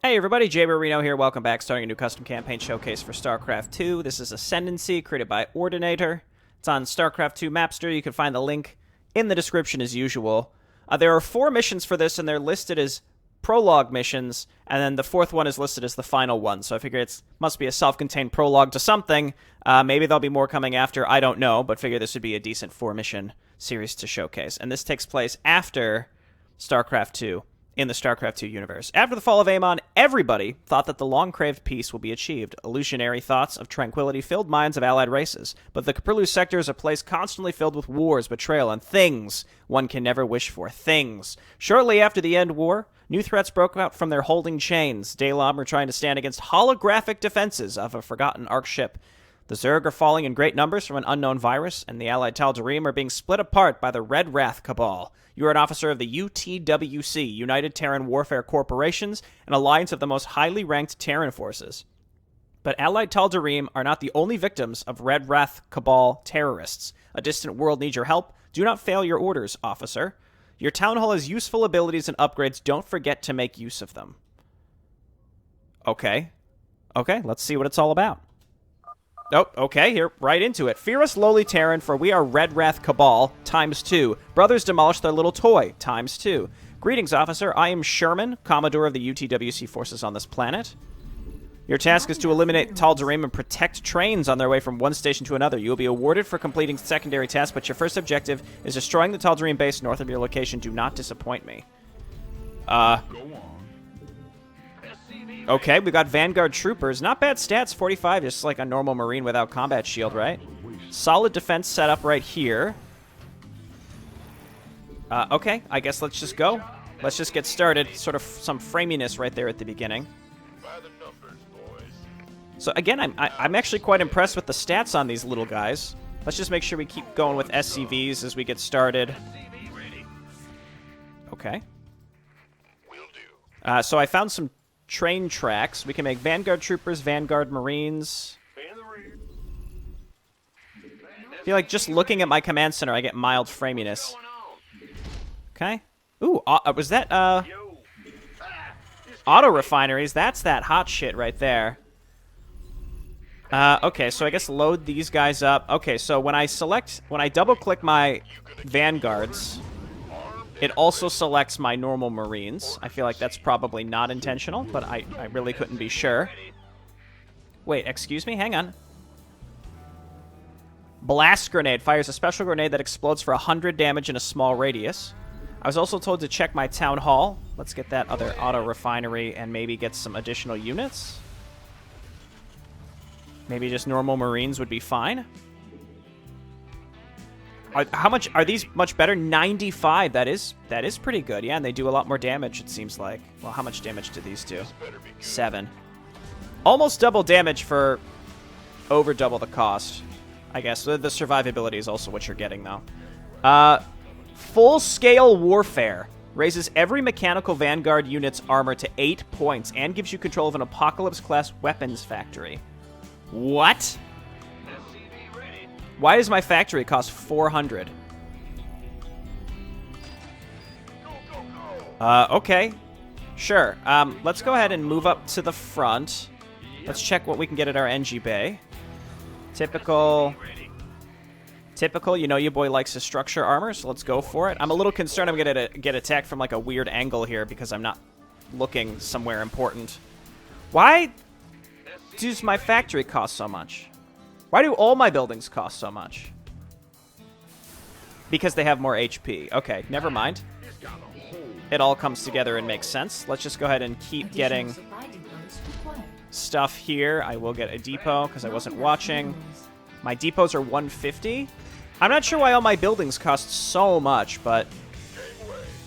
Hey everybody, Jay Marino here. Welcome back. Starting a new custom campaign showcase for StarCraft 2. This is Ascendancy, created by Ordinator. It's on StarCraft 2 Mapster. You can find the link in the description as usual. There are 4 missions for this, and they're listed as prologue missions, and then the 4th one is listed as the final one. So I figure it must be a self-contained prologue to something. Maybe there'll be more coming after. I don't know, but figure this would be a decent 4-mission series to showcase. And this takes place after StarCraft 2. In the StarCraft 2 universe. After the fall of Amon, everybody thought that the long-craved peace will be achieved. Illusionary thoughts of tranquility filled minds of allied races. But the Kapurlu sector is a place constantly filled with wars, betrayal, and things one can never wish for. Things. Shortly after the end war, new threats broke out from their holding chains. Daylom are trying to stand against holographic defenses of a forgotten Ark ship. The Zerg are falling in great numbers from an unknown virus, and the allied Tal'Darim are being split apart by the Redwrath cabal. You are an officer of the UTWC, United Terran Warfare Corporations, an alliance of the most highly ranked Terran forces. But allied Tal'Darim are not the only victims of Redwrath cabal terrorists. A distant world needs your help. Do not fail your orders, officer. Your town hall has useful abilities and upgrades. Don't forget to make use of them. Okay, let's see what it's all about. Oh, okay, here, right into it. Fear us, lowly Terran, for we are Redwrath Cabal, ×2. Brothers demolish their little toy, ×2. Greetings, officer. I am Sherman, Commodore of the UTWC forces on this planet. Your task is to eliminate Tal'Darim and protect trains on their way from one station to another. You will be awarded for completing secondary tasks, but your first objective is destroying the Tal'Darim base north of your location. Do not disappoint me. Okay, we got Vanguard Troopers. Not bad stats, 45, just like a normal Marine without combat shield, right? Solid defense setup right here. Okay, I guess let's just go. Let's just get started. Sort of some framiness right there at the beginning. So again, I'm actually quite impressed with the stats on these little guys. Let's just make sure we keep going with SCVs as we get started. Okay. So I found some train tracks. We can make Vanguard Troopers, Vanguard Marines. I feel like just looking at my command center, I get mild framiness. Okay. Ooh, was that, auto refineries? That's that hot shit right there. Okay, so I guess load these guys up. Okay, so when I double-click my Vanguards, it also selects my normal Marines. I feel like that's probably not intentional, but I really couldn't be sure. Wait, excuse me? Hang on. Blast Grenade fires a special grenade that explodes for 100 damage in a small radius. I was also told to check my Town Hall. Let's get that other auto refinery and maybe get some additional units. Maybe just normal Marines would be fine. How much are these? Much better? 95. That is pretty good. Yeah, and they do a lot more damage, it seems like. Well, how much damage do these do? 7. Almost double damage for over double the cost, I guess. The survivability is also what you're getting, though. Full-scale warfare raises every mechanical Vanguard unit's armor to 8 points and gives you control of an Apocalypse-class weapons factory. What? Why does my factory cost 400? Okay. Sure. Let's go ahead and move up to the front. Let's check what we can get at our NG Bay. Typical, you know your boy likes his structure armor, so let's go for it. I'm a little concerned I'm going to get attacked from like a weird angle here because I'm not looking somewhere important. Why does my factory cost so much? Why do all my buildings cost so much? Because they have more HP. Okay, never mind. It all comes together and makes sense. Let's just go ahead and keep getting stuff here. I will get a depot because I wasn't watching. My depots are 150. I'm not sure why all my buildings cost so much, but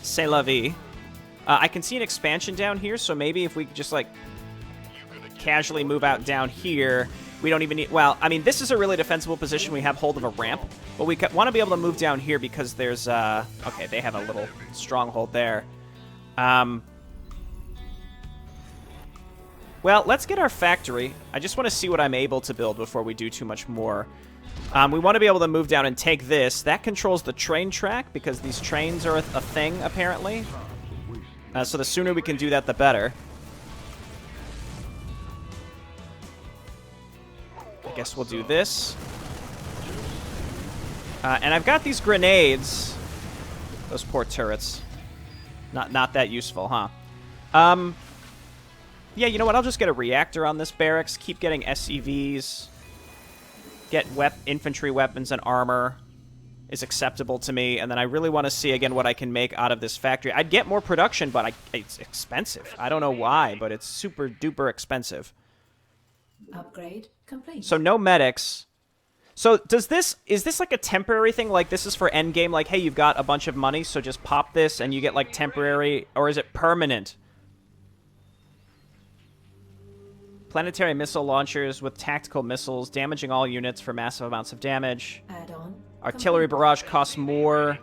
c'est la vie. I can see an expansion down here, so maybe if we just like casually move out down here, we don't even need... Well, I mean, this is a really defensible position. We have hold of a ramp, but we want to be able to move down here because there's... okay, they have a little stronghold there. Well, let's get our factory. I just want to see what I'm able to build before we do too much more. We want to be able to move down and take this. That controls the train track because these trains are a thing, apparently. So the sooner we can do that, the better. guess we'll do this. And I've got these grenades. Those poor turrets. Not that useful, huh? Yeah, you know what? I'll just get a reactor on this barracks. Keep getting SCVs. Get infantry weapons and armor is acceptable to me. And then I really want to see, again, what I can make out of this factory. I'd get more production, but it's expensive. I don't know why, but it's super duper expensive. Upgrade complete. So no medics. So is this like a temporary thing? Like this is for endgame? Like, hey, you've got a bunch of money, so just pop this and you get like temporary, or is it permanent? Planetary missile launchers with tactical missiles, damaging all units for massive amounts of damage. Add-on. Artillery barrage costs more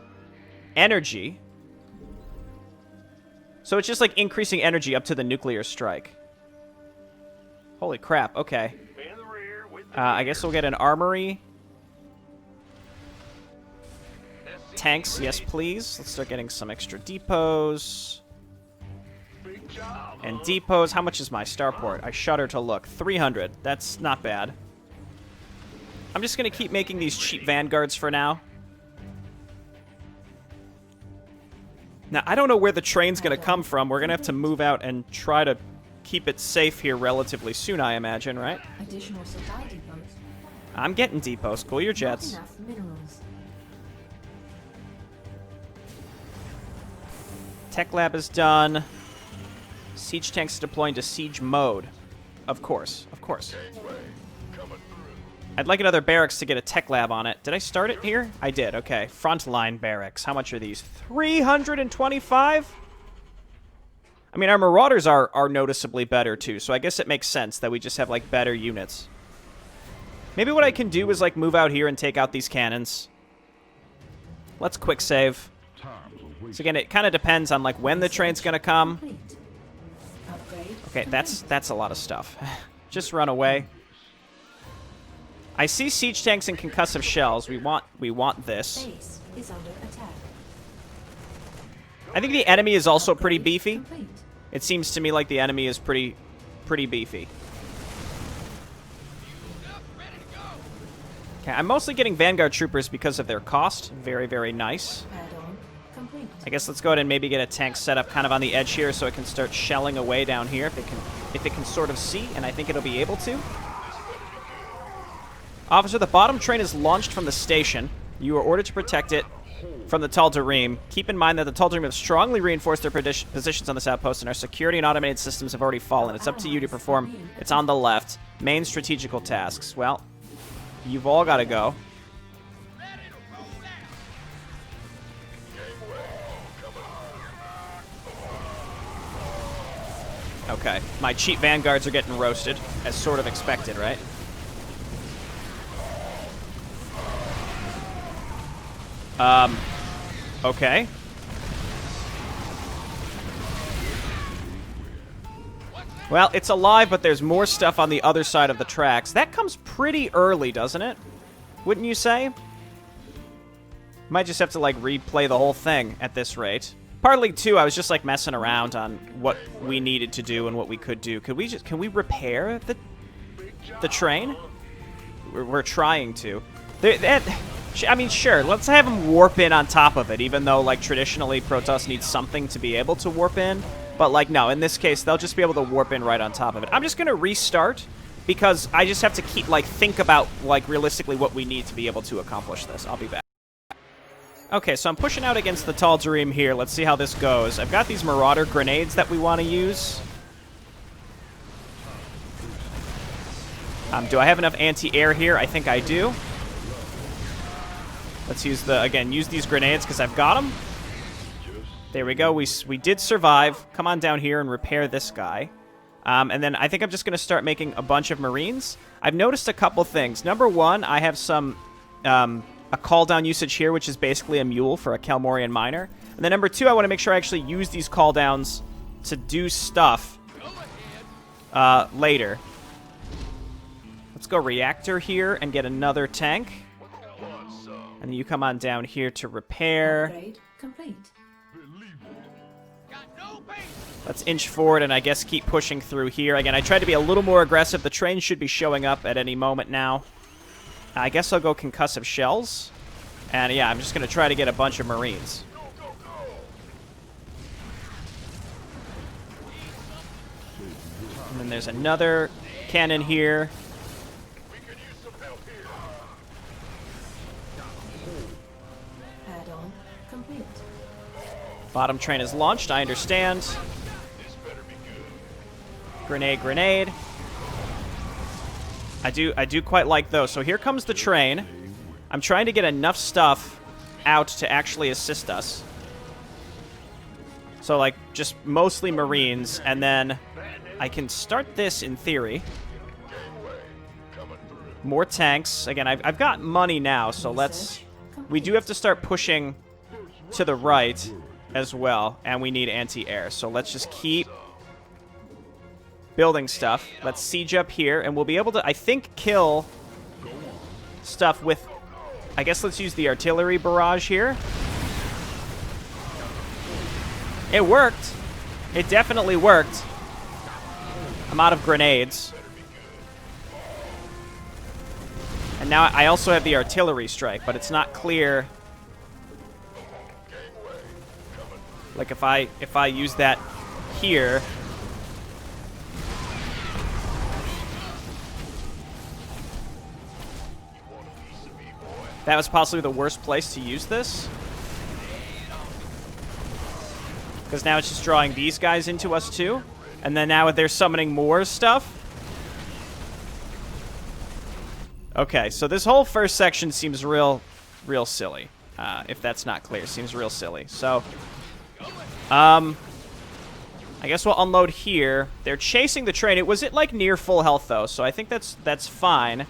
energy. So it's just like increasing energy up to the nuclear strike. Holy crap, okay. I guess we'll get an armory. Tanks, yes please. Let's start getting some extra depots. And depots, how much is my starport? I shudder to look. 300, that's not bad. I'm just going to keep making these cheap vanguards for now. Now, I don't know where the train's going to come from. We're going to have to move out and try to keep it safe here relatively soon, I imagine, right? Additional supply depots. I'm getting depots. Cool your jets. Not enough minerals. Tech lab is done. Siege tanks deploying to siege mode. Of course, of course. I'd like another barracks to get a tech lab on it. Did I start it here? I did, okay. Frontline barracks. How much are these? 325? I mean, our Marauders are noticeably better, too, so I guess it makes sense that we just have, like, better units. Maybe what I can do is, like, move out here and take out these cannons. Let's quick save. So, again, it kind of depends on, like, when the train's gonna come. Okay, that's a lot of stuff. Just run away. I see siege tanks and concussive shells. We want this. Base is under attack. I think the enemy is also pretty beefy. It seems to me like the enemy is pretty beefy. Okay, I'm mostly getting Vanguard troopers because of their cost. Very, very nice. Add-on complete. I guess let's go ahead and maybe get a tank set up kind of on the edge here so it can start shelling away down here if it can sort of see, and I think it'll be able to. Officer, the bottom train is launched from the station. You are ordered to protect it from the Tal'Darim. Keep in mind that the Tal'Darim have strongly reinforced their positions on this outpost, and our security and automated systems have already fallen. It's up to you to perform. It's on the left. Main strategical tasks. Well, you've all got to go. Okay, my cheap vanguards are getting roasted, as sort of expected, right? Okay. Well, it's alive, but there's more stuff on the other side of the tracks. That comes pretty early, doesn't it? Wouldn't you say? Might just have to, like, replay the whole thing at this rate. Partly, too, I was just, like, messing around on what we needed to do and what we could do. Can we repair the train? We're trying to. I mean, sure, let's have them warp in on top of it, even though, like, traditionally Protoss needs something to be able to warp in. But, like, no, in this case, they'll just be able to warp in right on top of it. I'm just going to restart, because I just have to keep, like, think about, like, realistically what we need to be able to accomplish this. I'll be back. Okay, so I'm pushing out against the Tal'Darim here. Let's see how this goes. I've got these Marauder grenades that we want to use. Do I have enough anti-air here? I think I do. Let's use these grenades because I've got them. There we go. We did survive. Come on down here and repair this guy. And then I think I'm just going to start making a bunch of Marines. I've noticed a couple things. Number one, I have some a call-down usage here, which is basically a mule for a Kelmorian miner. And then number two, I want to make sure I actually use these call-downs to do stuff later. Let's go reactor here and get another tank. And then you come on down here to repair. Upgrade complete. Let's inch forward and I guess keep pushing through here. Again, I tried to be a little more aggressive. The train should be showing up at any moment now. I guess I'll go concussive shells. And yeah, I'm just going to try to get a bunch of Marines. And then there's another cannon here. Add-on complete. Bottom train is launched, I understand. Grenade, grenade. I do quite like those. So here comes the train. I'm trying to get enough stuff out to actually assist us. So, like, just mostly Marines, and then I can start this in theory. More tanks. Again, I've got money now, so let's... We do have to start pushing to the right as well, and we need anti-air. So let's just keep building stuff. Let's siege up here, and we'll be able to, I think, kill stuff with... I guess let's use the artillery barrage here. It worked. It definitely worked. I'm out of grenades. And now I also have the artillery strike, but it's not clear. Like if I use that here. That was possibly the worst place to use this. Because now it's just drawing these guys into us too. And then now they're summoning more stuff. Okay, so this whole first section seems real silly. If that's not clear, seems real silly. So, I guess we'll unload here. They're chasing the train. It was at like near full health though, so I think that's fine.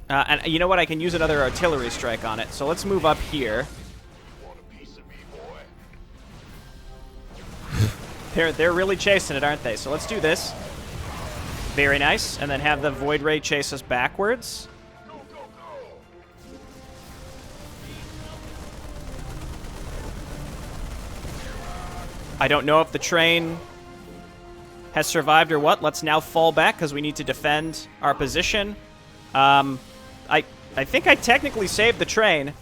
And you know what? I can use another artillery strike on it. So let's move up here. They're really chasing it, aren't they? So let's do this. Very nice. And then have the Void Ray chase us backwards. I don't know if the train has survived or what. Let's now fall back because we need to defend our position. I think I technically saved the train.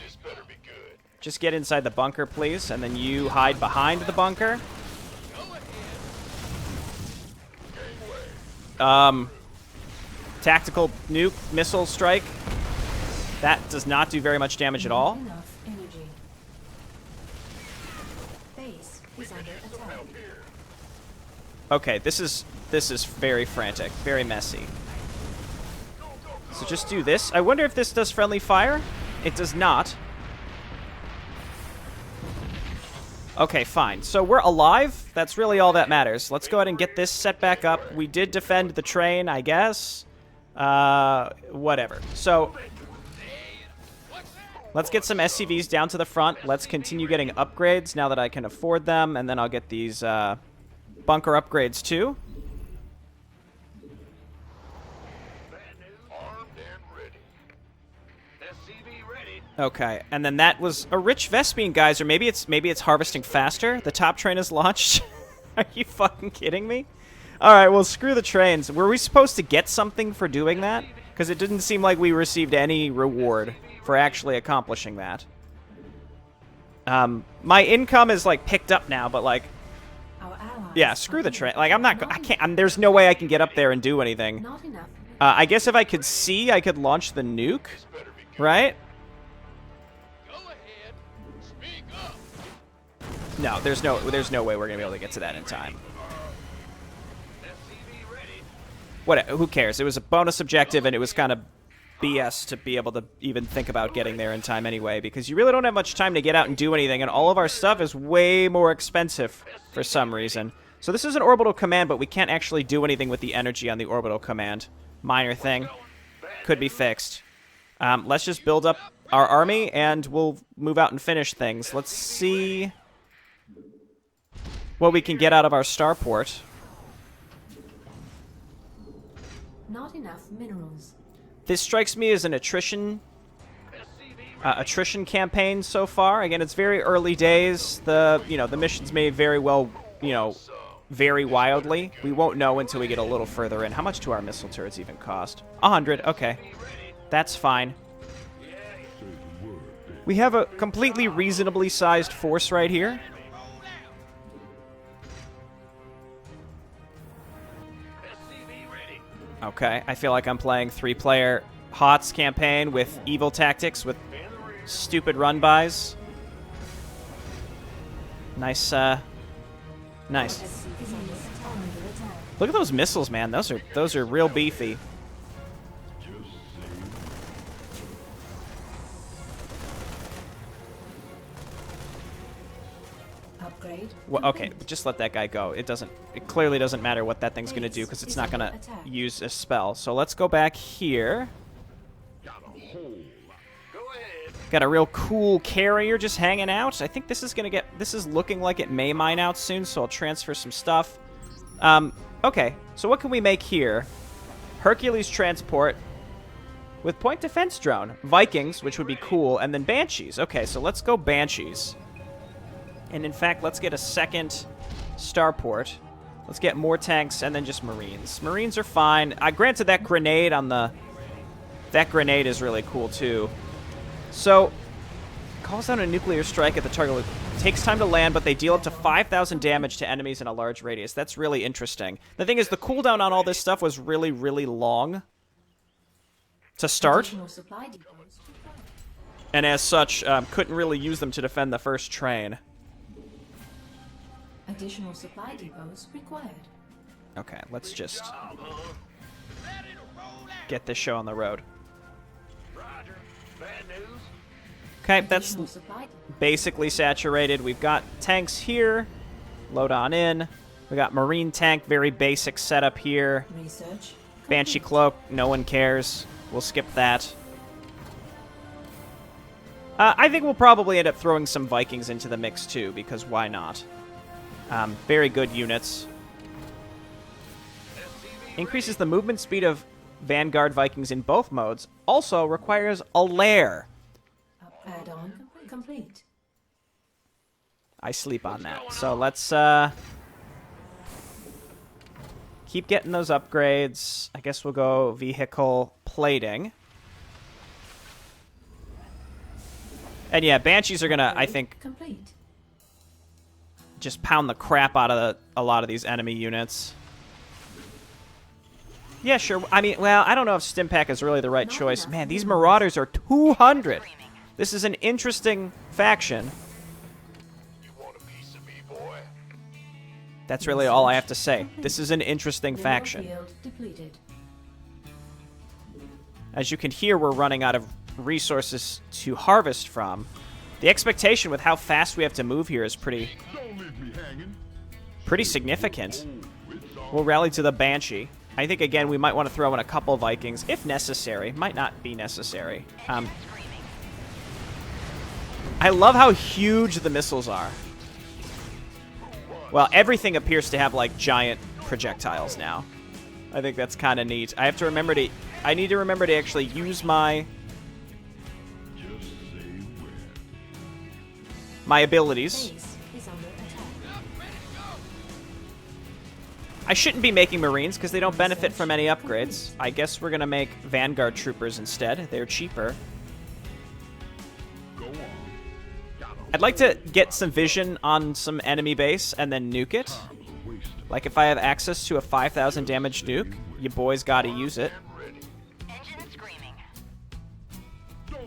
This better be good. Just get inside the bunker, please, and then you hide behind the bunker. Tactical nuke missile strike. That does not do very much damage at all. Enough energy. Base is under attack. Okay, this is very frantic, very messy. So just do this. I wonder if this does friendly fire. It does not. Okay, fine. So we're alive. That's really all that matters. Let's go ahead and get this set back up. We did defend the train, I guess. Whatever. So let's get some SCVs down to the front. Let's continue getting upgrades now that I can afford them. And then I'll get these bunker upgrades too. Okay, and then that was a rich Vespene, guys, or maybe it's harvesting faster. The top train is launched. Are you fucking kidding me? All right, well, screw the trains. Were we supposed to get something for doing that? Because it didn't seem like we received any reward for actually accomplishing that. My income is like picked up now, but like, yeah, screw the train. Like, I can't. There's no way I can get up there and do anything. Not enough. I guess if I could see, I could launch the nuke, right? No, there's no way we're gonna be able to get to that in time. What? Who cares? It was a bonus objective, and it was kind of BS to be able to even think about getting there in time anyway, because you really don't have much time to get out and do anything, and all of our stuff is way more expensive for some reason. So this is an orbital command, but we can't actually do anything with the energy on the orbital command. Minor thing. Could be fixed. Let's just build up our army, and we'll move out and finish things. Let's see what we can get out of our starport. Not enough minerals. This strikes me as an attrition attrition campaign so far. Again, it's very early days. The missions may very well, vary wildly. We won't know until we get a little further in. How much do our missile turrets even cost? 100. Okay. That's fine. We have a completely reasonably sized force right here. Okay, I feel like I'm playing 3-player HOTS campaign with evil tactics, with stupid run-bys. Nice, nice. Look at those missiles, man. Those are real beefy. Well, okay, just let that guy go. It clearly doesn't matter what that thing's going to do because it's not going to use a spell. So let's go back here. Got a real cool carrier just hanging out. I think this is looking like it may mine out soon, so I'll transfer some stuff. Okay, so what can we make here? Hercules transport with point defense drone. Vikings, which would be cool, and then Banshees. Okay, so let's go Banshees. And in fact, let's get a second starport. Let's get more tanks and then just Marines. Marines are fine. Granted, that grenade is really cool too. So, calls down a nuclear strike at the target. Takes time to land, but they deal up to 5,000 damage to enemies in a large radius. That's really interesting. The thing is, the cooldown on all this stuff was really, really long to start. And as such, couldn't really use them to defend the first train. Additional supply depots required. Okay, let's just get this show on the road. Okay, that's basically saturated. We've got tanks here. Load on in. We got Marine tank, very basic setup here. Research. Banshee cloak, no one cares. We'll skip that. I think we'll probably end up throwing some Vikings into the mix too, because why not? Very good units. Increases the movement speed of Vanguard Vikings in both modes. Also requires a lair. Add-on complete. I sleep on that. So let's keep getting those upgrades. I guess we'll go vehicle plating. And yeah, Banshees are gonna, I think, Complete. just pound the crap out of a lot of these enemy units. Yeah, sure. I mean, well, I don't know if Stimpack is really the right choice. Man, these Marauders are 200. This is an interesting faction. That's really all I have to say. This is an interesting faction. As you can hear, we're running out of resources to harvest from. The expectation with how fast we have to move here is pretty significant. We'll rally to the Banshee. I think, again, we might want to throw in a couple Vikings, if necessary. Might not be necessary. I love how huge the missiles are. Well, everything appears to have, like, giant projectiles now. I think that's kind of neat. I need to remember to actually use my abilities. I shouldn't be making Marines because they don't benefit from any upgrades. I guess we're going to make Vanguard Troopers instead. They're cheaper. I'd like to get some vision on some enemy base and then nuke it. Like if I have access to a 5,000 damage nuke, you boys gotta use it.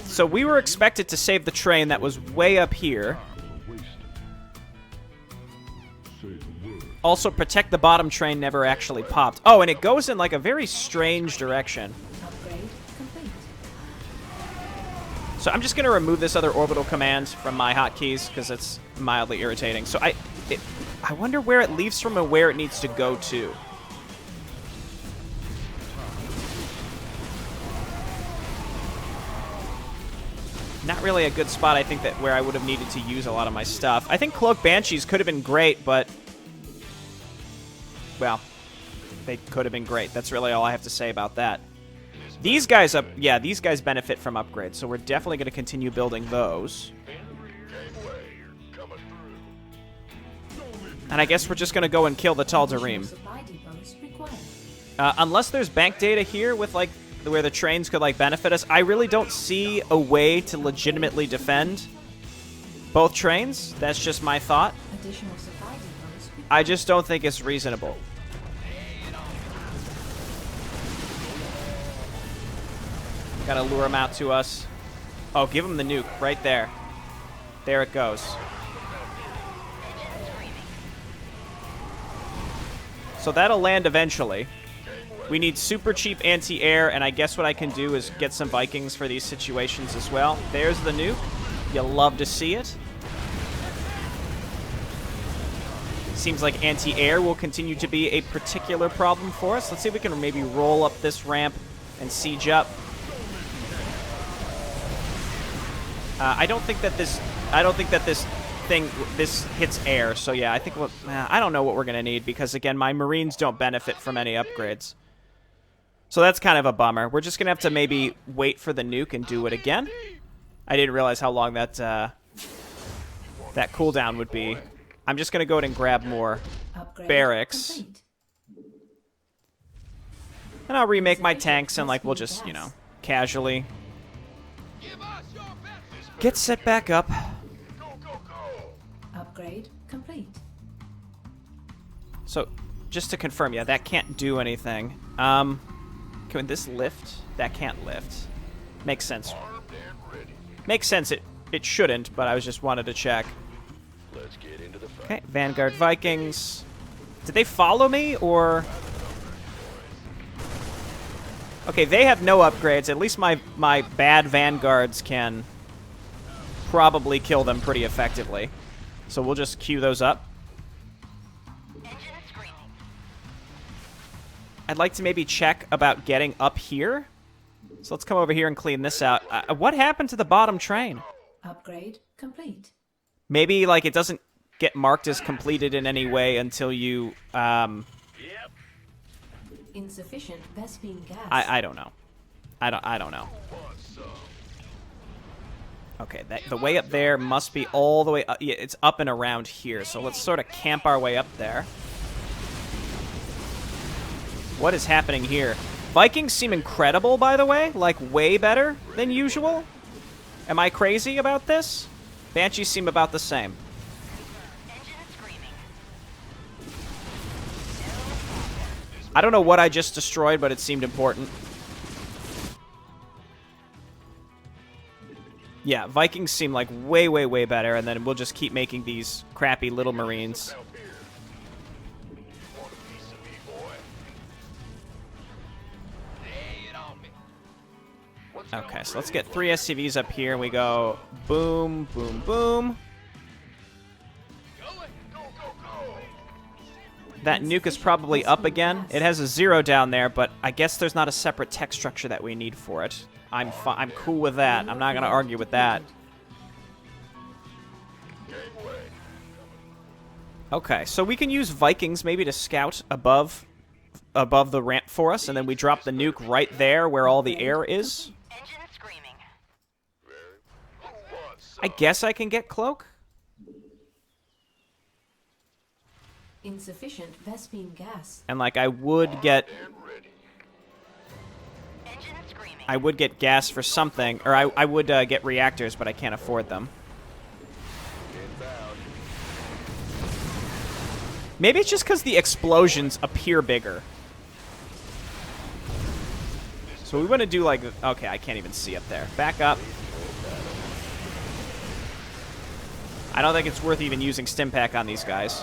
So we were expected to save the train that was way up here. Also, protect the bottom train never actually popped. Oh, and it goes in like a very strange direction. So I'm just going to remove this other orbital command from my hotkeys because it's mildly irritating. So I wonder where it leaves from and where it needs to go to. Not really a good spot, I think, that where I would have needed to use a lot of my stuff. I think Cloak Banshees could have been great, but... well, they could have been great. That's really all I have to say about that. These guys up, yeah, these guys benefit from upgrades, so we're definitely going to continue building those. And I guess we're just going to go and kill the Tal'Darim. Supply depots required. Unless there's bank data here with, like, where the trains could, like, benefit us, I really don't see a way to legitimately defend both trains. That's just my thought. Additional supply depots required. I just don't think it's reasonable. Gotta lure him out to us. Oh, give him the nuke right there. There it goes. So that'll land eventually. We need super cheap anti-air, and I guess what I can do is get some Vikings for these situations as well. There's the nuke. You'll love to see it. Seems like anti-air will continue to be a particular problem for us. Let's see if we can maybe roll up this ramp and siege up. I don't think that this hits air. So yeah, I think I don't know what we're gonna need because again, my Marines don't benefit from any upgrades. So that's kind of a bummer. We're just gonna have to maybe wait for the nuke and do it again. I didn't realize how long that that cooldown would be. I'm just gonna go ahead and grab more Upgrade barracks, complete. and I'll remake my tanks and like we'll just casually get set back up. Upgrade complete. So, just to confirm, yeah, that can't do anything. Can this lift? That can't lift. Makes sense. Makes sense. It shouldn't, but I was just wanted to check. Let's get into the fight. Okay, Vanguard Vikings. Did they follow me, or... Okay, they have no upgrades. At least my bad Vanguards can probably kill them pretty effectively. So we'll just queue those up. I'd like to maybe check about getting up here. So let's come over here and clean this out. What happened to the bottom train? Upgrade complete. Maybe, like, it doesn't get marked as completed in any way until you, Insufficient Vespene gas. I don't know. I don't know. Okay, the way up there must be all the way up. Yeah, it's up and around here, so let's sort of camp our way up there. What is happening here? Vikings seem incredible, by the way. Like, way better than usual. Am I crazy about this? Banshees seem about the same. I don't know what I just destroyed, but it seemed important. Yeah, Vikings seem like way, way, way better, and then we'll just keep making these crappy little Marines. Okay, so let's get 3 SCVs up here, and we go boom, boom, boom. That nuke is probably up again. It has a 0 down there, but I guess there's not a separate tech structure that we need for it. I'm cool with that. I'm not going to argue with that. Okay, so we can use Vikings maybe to scout above the ramp for us, and then we drop the nuke right there where all the air is. I guess I can get Cloak. Insufficient Vespene gas. And like I would get gas for something, or I would get reactors, but I can't afford them. Maybe it's just because the explosions appear bigger. So we want to do like, okay, I can't even see up there. Back up. I don't think it's worth even using Stimpack on these guys.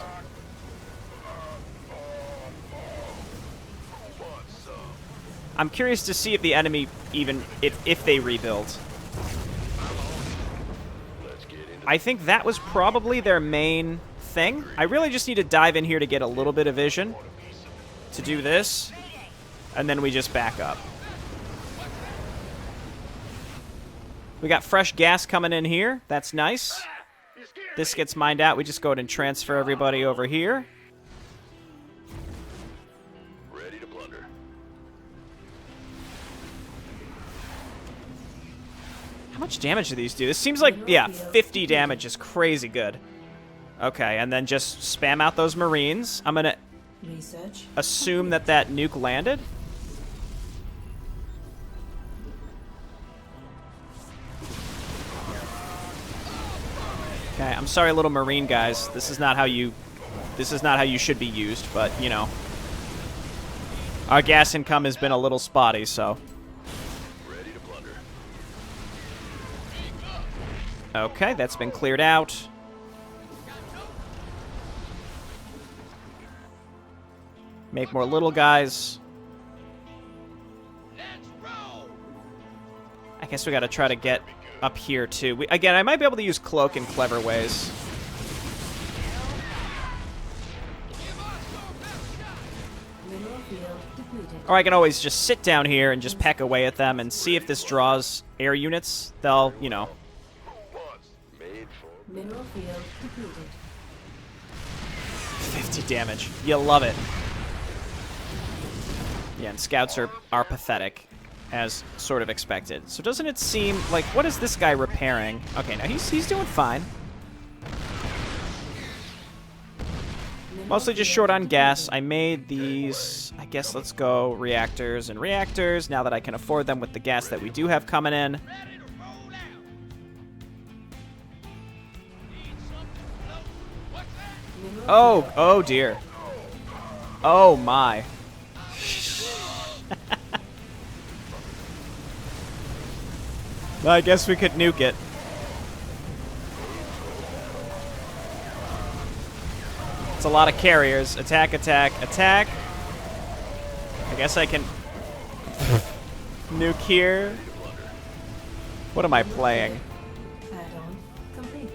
I'm curious to see if the enemy even, if they rebuild. I think that was probably their main thing. I really just need to dive in here to get a little bit of vision to do this, and then we just back up. We got fresh gas coming in here. That's nice. This gets mined out. We just go ahead and transfer everybody over here. Ready to plunder. How much damage do these do? This seems like, yeah, 50 damage is crazy good. Okay, and then just spam out those Marines. I'm gonna assume that that nuke landed. Okay, I'm sorry, little Marine guys. This is not how you should be used, but you know, our gas income has been a little spotty, so. Ready to plunder. Okay, that's been cleared out. Make more little guys. I guess we gotta try to get up here, too. Again, I might be able to use Cloak in clever ways. Or I can always just sit down here and just peck away at them and see if this draws air units. They'll, you know. Mineral field depleted. 50 damage. You love it. Yeah, and scouts are pathetic, as sort of expected. So doesn't it seem like, what is this guy repairing? Okay, now he's doing fine. Mostly just short on gas. I made these, I guess let's go reactors and reactors, now that I can afford them with the gas that we do have coming in. Oh dear. Oh my. Well, I guess we could nuke it. It's a lot of carriers. Attack, attack, attack. I guess I can nuke here. What am I playing?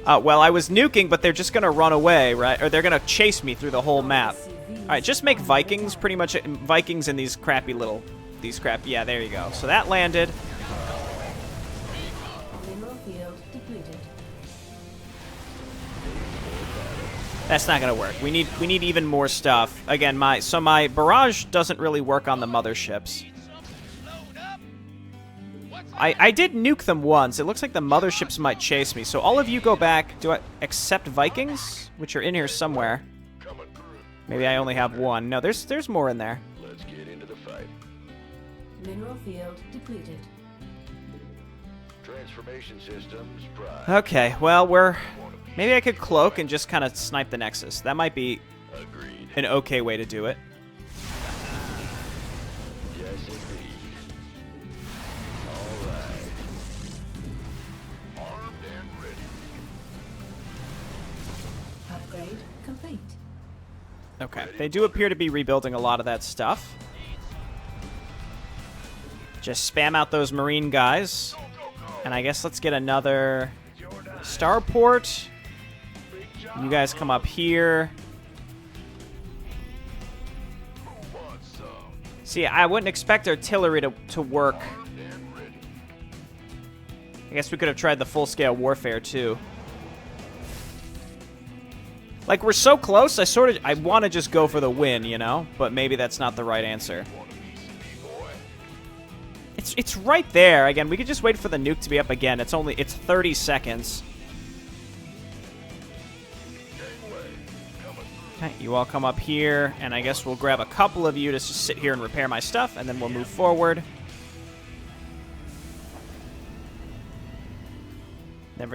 Well, I was nuking, but they're just going to run away, right? Or they're going to chase me through the whole map. Alright, just make Vikings, pretty much. Vikings in these crappy little... Yeah, there you go. So that landed. That's not going to work. We need even more stuff. Again, my barrage doesn't really work on the motherships. I did nuke them once. It looks like the motherships might chase me. So all of you go back. Do I accept Vikings? Which are in here somewhere. Maybe I only have one. No, there's more in there. Let's get into the fight. Mineral field depleted. Transformation systems prime. Okay, well, maybe I could cloak and just kind of snipe the Nexus. That might be Agreed. an okay way to do it. Yes, indeed. All right. Armed and ready. Upgrade complete. Okay, they do appear to be rebuilding a lot of that stuff. Just spam out those Marine guys. And I guess let's get another starport. You guys come up here. See, I wouldn't expect artillery to work. I guess we could have tried the full-scale warfare, too. Like, we're so close, I want to just go for the win, you know? But maybe that's not the right answer. It's right there. Again, we could just wait for the nuke to be up again. It's 30 seconds. Okay, you all come up here, and I guess we'll grab a couple of you to just sit here and repair my stuff, and then we'll move forward.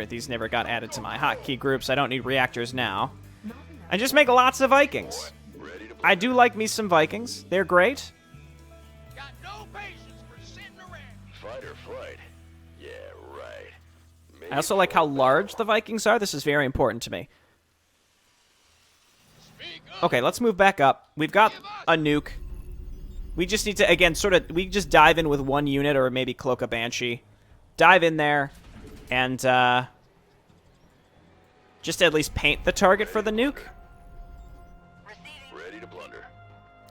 These never got added to my hotkey groups. I don't need reactors now. And just make lots of Vikings. I do like me some Vikings. They're great. Got no patience for sitting around. Fight or flight. Yeah, right. I also like how large the Vikings are. This is very important to me. Okay, let's move back up. We've got a nuke. We just need to, again, we just dive in with one unit or maybe cloak a Banshee. Dive in there and just at least paint the target for the nuke. Ready to blunder.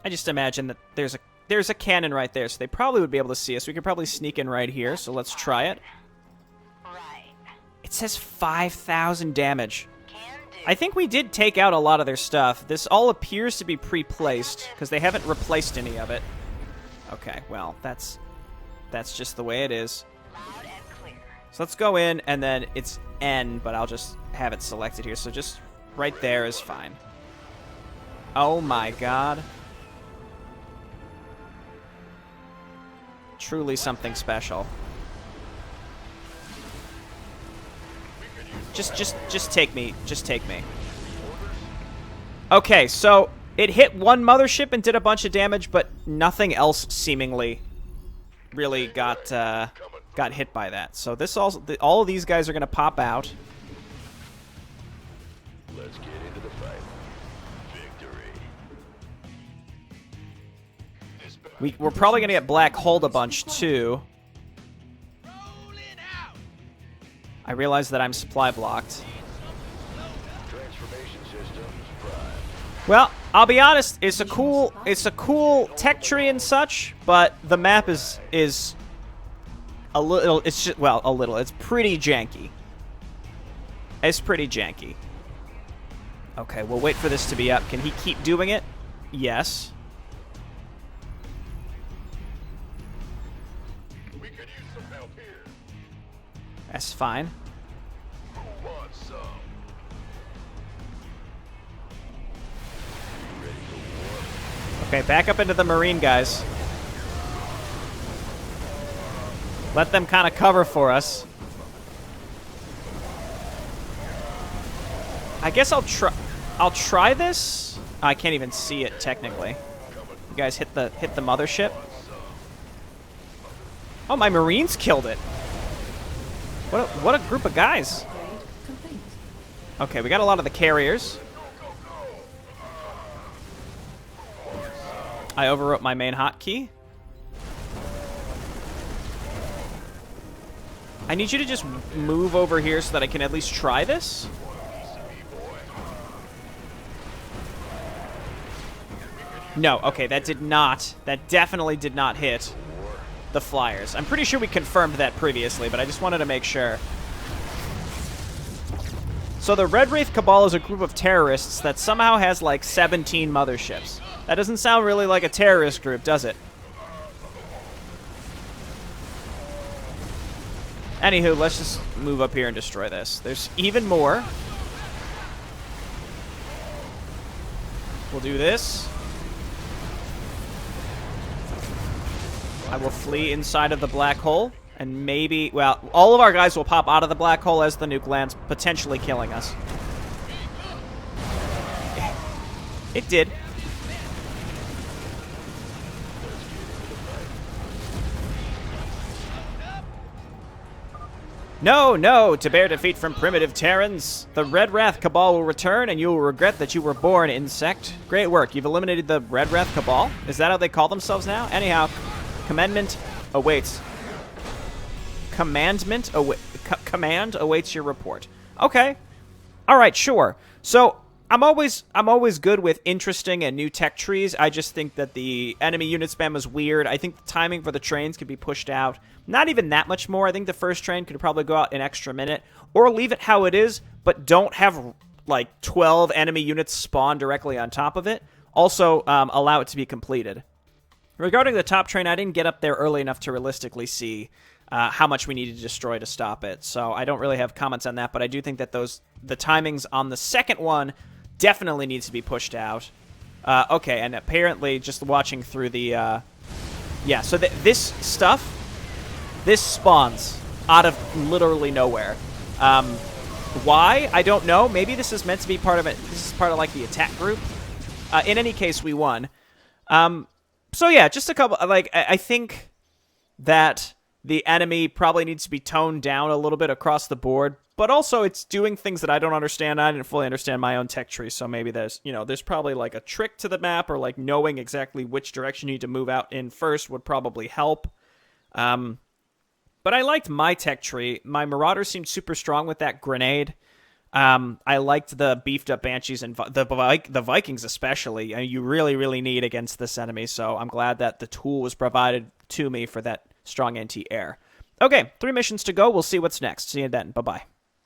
I just imagine that there's a cannon right there, so they probably would be able to see us. We could probably sneak in right here, so let's try it. It says 5,000 damage. I think we did take out a lot of their stuff. This all appears to be pre-placed, because they haven't replaced any of it. Okay, well, that's just the way it is. So let's go in, and then it's N, but I'll just have it selected here. So just right there is fine. Oh my god. Truly something special. Just take me. Just take me. Okay, so it hit one mothership and did a bunch of damage, but nothing else seemingly really got hit by that. So this all of these guys are gonna pop out. Let's get into the fight. Victory. We're probably gonna get black holed a bunch too. Rolling out. I realize that I'm supply blocked. Transformation systems prime. Well, I'll be honest, it's a cool tech tree and such, but the map is a little, it's just, well, a little, it's pretty janky. It's pretty janky. Okay, we'll wait for this to be up. Can he keep doing it? Yes. We could use some help here. That's fine. Who wants some? Okay, back up into the marine guys. Let them kind of cover for us. I guess I'll try this. I can't even see it technically. You guys hit the mothership. Oh, my marines killed it. What a group of guys. Upgrade complete. Okay, we got a lot of the carriers. I overwrote my main hotkey. I need you to just move over here so that I can at least try this. No, okay, that definitely did not hit the flyers. I'm pretty sure we confirmed that previously, but I just wanted to make sure. So the Redwrath Cabal is a group of terrorists that somehow has like 17 motherships. That doesn't sound really like a terrorist group, does it? Anywho, let's just move up here and destroy this. There's even more. We'll do this. I will flee inside of the black hole, and maybe, well, all of our guys will pop out of the black hole as the nuke lands, potentially killing us. It did. No, no, to bear defeat from primitive Terrans. The Redwrath Cabal will return, and you will regret that you were born, insect. Great work. You've eliminated the Redwrath Cabal? Is that how they call themselves now? Anyhow, command awaits your report. Okay. All right, sure. So I'm always good with interesting and new tech trees. I just think that the enemy unit spam was weird. I think the timing for the trains could be pushed out. Not even that much more. I think the first train could probably go out an extra minute, or leave it how it is, but don't have like 12 enemy units spawn directly on top of it. Also, allow it to be completed. Regarding the top train, I didn't get up there early enough to realistically see how much we needed to destroy to stop it. So I don't really have comments on that, but I do think that the timings on the second one definitely needs to be pushed out. Okay, and apparently just watching through the... yeah, so this stuff, this spawns out of literally nowhere. Why? I don't know. Maybe this is meant to be part of it. This is part of like the attack group. In any case, we won. So yeah, just a couple, like, I think that the enemy probably needs to be toned down a little bit across the board, but also it's doing things that I don't understand. I didn't fully understand my own tech tree, so maybe there's probably like a trick to the map, or like knowing exactly which direction you need to move out in first would probably help. But I liked my tech tree. My Marauder seemed super strong with that grenade. I liked the beefed up Banshees and the Vikings especially. I mean, you really, really need against this enemy, so I'm glad that the tool was provided to me for that strong anti-air. Okay, 3 missions to go. We'll see what's next. See you then. Bye-bye.